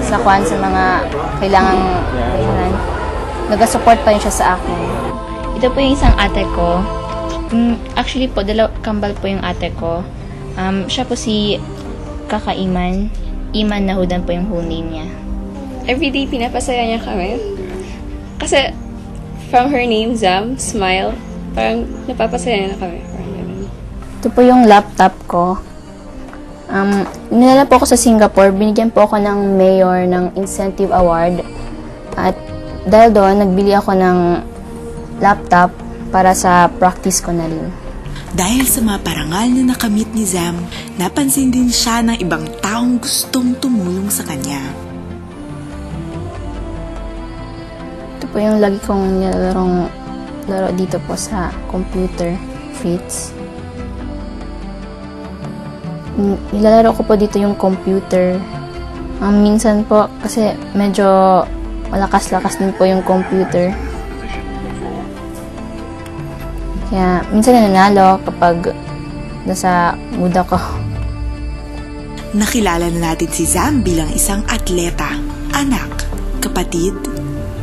sa mga kailangang nag-support pa rin siya sa akin. Ito po yung isang ate ko. Actually po, kambal po yung ate ko. Siya po si Kaka Iman. Iman Nahudan po yung whole name niya. Everyday pinapasaya niya kami. Kasi from her name, Zam, Smile, parang napapasaya na kami. Ito po yung laptop ko. Nilala po ako sa Singapore, binigyan po ako ng mayor ng incentive award. At dahil doon, nagbili ako ng laptop para sa practice ko na rin. Dahil sa mga parangal na nakamit ni Zam, napansin din siya ng ibang taong gustong tumulong sa kanya. Ito po yung lagi kong laro dito po sa computer, Fritz. Nilalaro ko po dito yung computer. Minsan po, kasi medyo malakas-lakas din po yung computer. Kaya minsan nanalo kapag nasa mood ako. Nakilala na natin si Zam bilang isang atleta, anak, kapatid.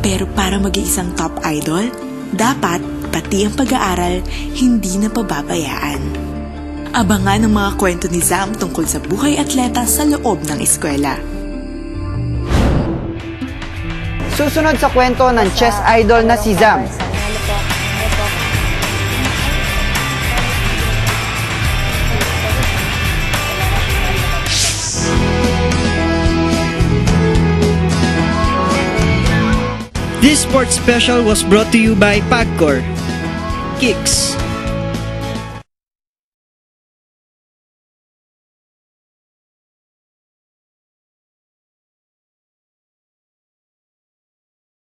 Pero para maging isang top idol, dapat pati ang pag-aaral hindi na pababayaan. Abangan ang mga kwento ni Zam tungkol sa buhay atleta sa loob ng eskwela. Susunod sa kwento ng chess idol na si Zam. This sports special was brought to you by Pagcor, Kicks,